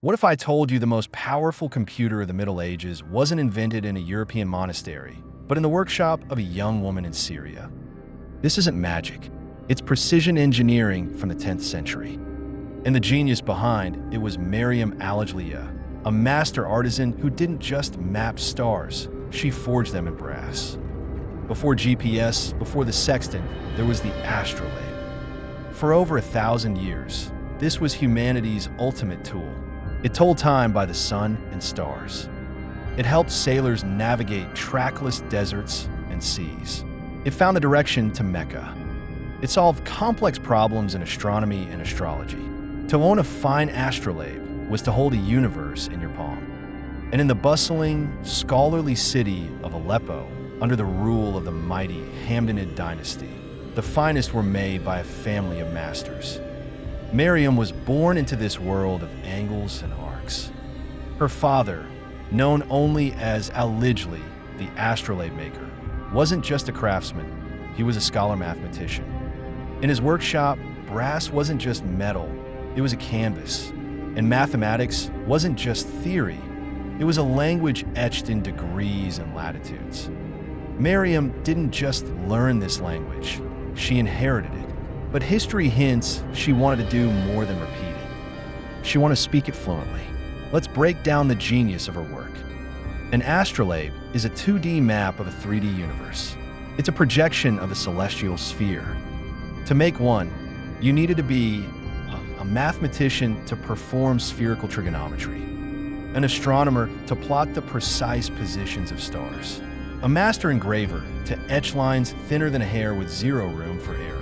What if I told you the most powerful computer of the Middle Ages wasn't invented in a European monastery, but in the workshop of a young woman in Syria? This isn't magic. It's precision engineering from the 10th century. And the genius behind it was Mariam Al Ijliya, a master artisan who didn't just map stars, she forged them in brass. Before GPS, before the sextant, there was the astrolabe. For over 1,000 years, this was humanity's ultimate tool. It told time by the sun and stars. It helped sailors navigate trackless deserts and seas. It found the direction to Mecca. It solved complex problems in astronomy and astrology. To own a fine astrolabe was to hold a universe in your palm. And in the bustling, scholarly city of Aleppo, under the rule of the mighty Hamdanid dynasty, the finest were made by a family of masters. Mariam was born into this world of angles and arcs. Her father, known only as Al-Ijli, the astrolabe maker, wasn't just a craftsman, he was a scholar mathematician. In his workshop, brass wasn't just metal, it was a canvas. And mathematics wasn't just theory, it was a language etched in degrees and latitudes. Mariam didn't just learn this language, she inherited it. But history hints she wanted to do more than repeat it. She wanted to speak it fluently. Let's break down the genius of her work. An astrolabe is a 2D map of a 3D universe. It's a projection of the celestial sphere. To make one, you needed to be a mathematician to perform spherical trigonometry, an astronomer to plot the precise positions of stars, a master engraver to etch lines thinner than a hair with zero room for error,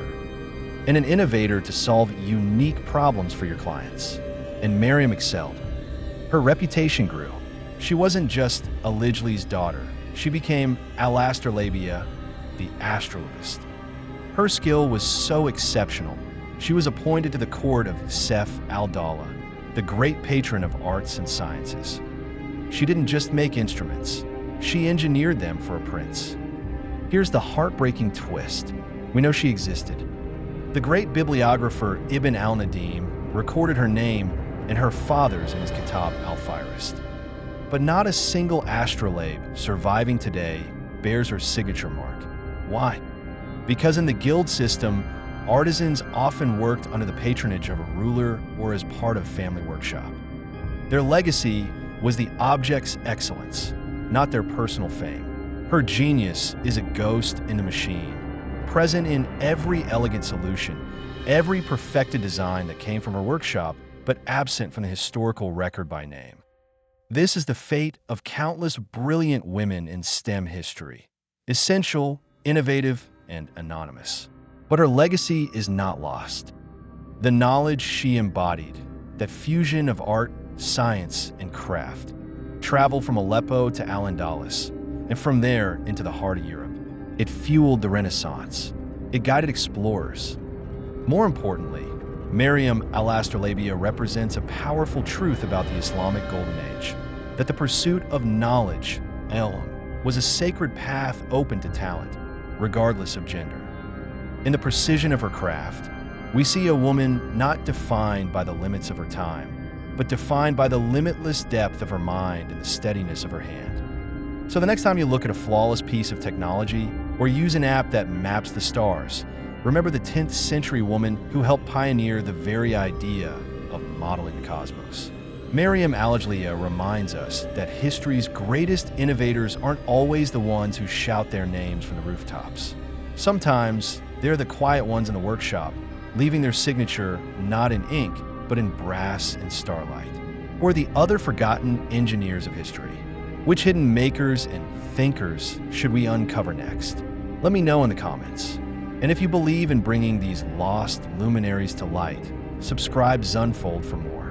and an innovator to solve unique problems for your clients. And Mariam excelled. Her reputation grew. She wasn't just Al-Ijli's daughter. She became al-Asturlabi, the astrolabist. Her skill was so exceptional, she was appointed to the court of Sayf al-Dawla, the great patron of arts and sciences. She didn't just make instruments, she engineered them for a prince. Here's the heartbreaking twist. We know she existed. The great bibliographer Ibn al-Nadim recorded her name and her father's in his Kitab al-Firist. But not a single astrolabe surviving today bears her signature mark. Why? Because in the guild system, artisans often worked under the patronage of a ruler or as part of a family workshop. Their legacy was the object's excellence, not their personal fame. Her genius is a ghost in the machine, present in every elegant solution, every perfected design that came from her workshop, but absent from the historical record by name. This is the fate of countless brilliant women in STEM history, essential, innovative, and anonymous. But her legacy is not lost. The knowledge she embodied, that fusion of art, science, and craft, traveled from Aleppo to al-Andalus, and from there into the heart of Europe. It fueled the Renaissance. It guided explorers. More importantly, Mariam Al-Asturlabi represents a powerful truth about the Islamic Golden Age, that the pursuit of knowledge, ilm, was a sacred path open to talent, regardless of gender. In the precision of her craft, we see a woman not defined by the limits of her time, but defined by the limitless depth of her mind and the steadiness of her hand. So the next time you look at a flawless piece of technology or use an app that maps the stars, remember the 10th century woman who helped pioneer the very idea of modeling the cosmos. Mariam Al Ijliya reminds us that history's greatest innovators aren't always the ones who shout their names from the rooftops. Sometimes they're the quiet ones in the workshop, leaving their signature not in ink, but in brass and starlight. Or the other forgotten engineers of history. Which hidden makers and thinkers should we uncover next? Let me know in the comments. And if you believe in bringing these lost luminaries to light, subscribe Zunfold for more.